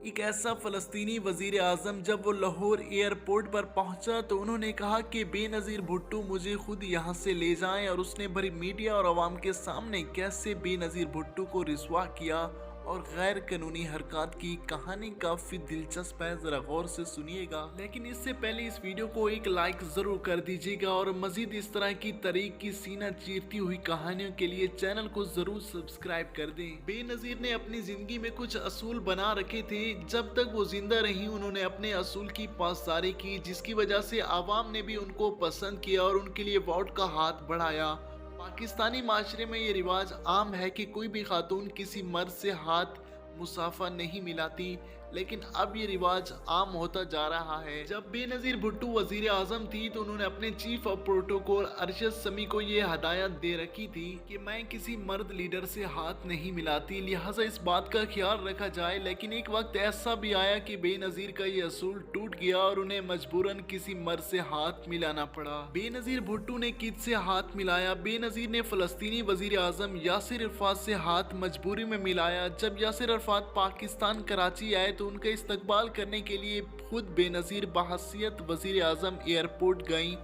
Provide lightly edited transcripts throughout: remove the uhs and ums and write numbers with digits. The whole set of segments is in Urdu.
ایک ایسا فلسطینی وزیر اعظم جب وہ لاہور ایئرپورٹ پر پہنچا تو انہوں نے کہا کہ بے نظیر بھٹو مجھے خود یہاں سے لے جائیں، اور اس نے بھری میڈیا اور عوام کے سامنے کیسے بے نظیر بھٹو کو رسوا کیا اور غیر قانونی حرکات کی کہانی کافی دلچسپ ہے، ذرا غور سے سنیے گا۔ لیکن اس سے پہلے اس ویڈیو کو ایک لائک ضرور کر دیجیے گا، اور مزید اس طرح کی تاریخ کی سینہ چیرتی ہوئی کہانیوں کے لیے چینل کو ضرور سبسکرائب کر دیں۔ بے نظیر نے اپنی زندگی میں کچھ اصول بنا رکھے تھے۔ جب تک وہ زندہ رہی انہوں نے اپنے اصول کی پاسداری کی، جس کی وجہ سے عوام نے بھی ان کو پسند کیا اور ان کے لیے ووٹ کا ہاتھ بڑھایا۔ پاکستانی معاشرے میں یہ رواج عام ہے کہ کوئی بھی خاتون کسی مرد سے ہاتھ مصافحہ نہیں ملاتی، لیکن اب یہ رواج عام ہوتا جا رہا ہے۔ جب بے نظیر بھٹو وزیر اعظم تھی تو انہوں نے اپنے چیف آف پروٹوکول ارشد سمی کو یہ ہدایت دے رکھی تھی کہ میں کسی مرد لیڈر سے ہاتھ نہیں ملاتی، لہٰذا اس بات کا خیال رکھا جائے۔ لیکن ایک وقت ایسا بھی آیا کہ بے نظیر کا یہ اصول ٹوٹ گیا اور انہیں مجبوراً کسی مرد سے ہاتھ ملانا پڑا۔ بے نظیر بھٹو نے کس سے ہاتھ ملایا؟ بے نظیر نے فلسطینی وزیر اعظم یاسر عرفات سے ہاتھ مجبوری میں ملایا۔ جب یاسر عرفات پاکستان کراچی آئے تو ان کا استقبال کرنے کے لیے خود بے نظیر بحیثیت وزیر اعظم ایئرپورٹ گئیں۔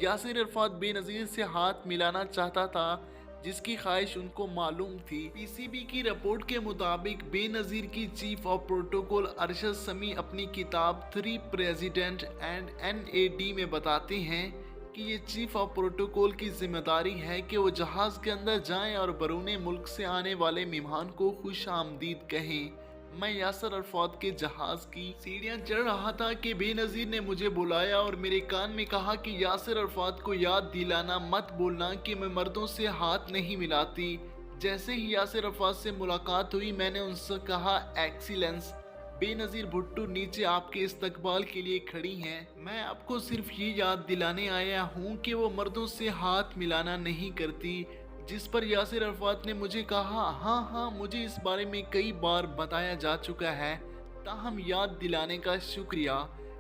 یاسر عرفات بے نظیر سے ہاتھ ملانا چاہتا تھا، جس کی خواہش ان کو معلوم تھی۔ پی سی بی کی رپورٹ کے مطابق بے نظیر کی چیف آف پروٹوکول ارشد سمی اپنی کتاب تھری پریزیڈنٹ اینڈ NAD میں بتاتے ہیں کہ یہ چیف آف پروٹوکول کی ذمہ داری ہے کہ وہ جہاز کے اندر جائیں اور بیرون ملک سے آنے والے مہمان کو خوش آمدید کہیں۔ میں یاسر عرفات کے جہاز کی سیڑھیاں چڑھ رہا تھا کہ بے نظیر نے مجھے بلایا اور میرے کان میں کہا کہ یاسر عرفات کو یاد دلانا مت بولنا کہ میں مردوں سے ہاتھ نہیں ملاتی۔ جیسے ہی یاسر عرفات سے ملاقات ہوئی میں نے ان سے کہا ایکسیلنس، بے نظیر بھٹو نیچے آپ کے استقبال کے لیے کھڑی ہیں۔ میں آپ کو صرف یہ یاد دلانے آیا ہوں کہ وہ مردوں سے ہاتھ ملانا نہیں کرتی۔ جس پر یاسر عرفات نے مجھے کہا ہاں مجھے اس بارے میں کئی بار بتایا جا چکا ہے، تاہم یاد دلانے کا شکریہ۔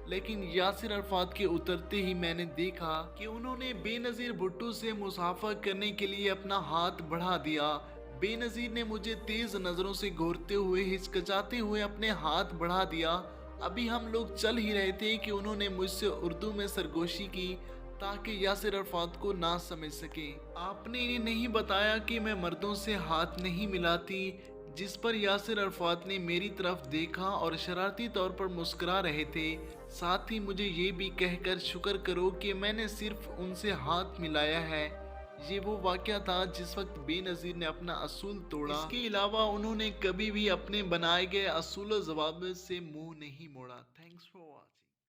لیکن یاسر عرفات کے اترتے ہی میں نے دیکھا کہ انہوں نے بے نظیر بھٹو سے مصافحہ کرنے کے لیے اپنا ہاتھ بڑھا دیا۔ بے نظیر نے مجھے تیز نظروں سے گھورتے ہوئے ہچکچاتے ہوئے اپنے ہاتھ بڑھا دیا۔ ابھی ہم لوگ چل ہی رہے تھے کہ انہوں نے مجھ سے اردو میں سرگوشی کی تاکہ یاسر عرفات کو نہ سمجھ سکیں۔ آپ نے انہیں نہیں بتایا کہ میں مردوں سے ہاتھ نہیں ملاتی، جس پر یاسر عرفات نے میری طرف دیکھا اور شرارتی طور پر مسکرا رہے تھے۔ ساتھ ہی مجھے یہ بھی کہہ کر شکر کرو کہ میں نے صرف ان سے ہاتھ ملایا ہے۔ یہ وہ واقعہ تھا جس وقت بے نظیر نے اپنا اصول توڑا۔ اس کے علاوہ انہوں نے کبھی بھی اپنے بنائے گئے اصول و ضوابط سے منہ نہیں موڑا۔ Thanks for watching.